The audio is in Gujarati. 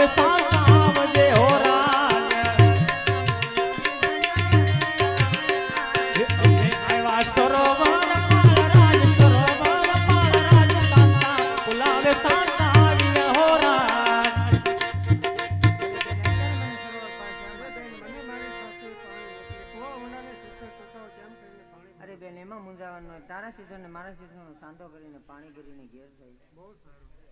બોલાવે સાવજે હો રાજ અમે આવ્યા સરોવર પાળરાજ સરોવર પાળરાજ કાંતા બોલાવે સાવજે હો રાજ અરે બેન એમાં મૂંઝાવાનું તારા સીઝન ને મારા સીઝન સાંધો કરીને પાણી ભરીને ઘેર જાય બહુ સારું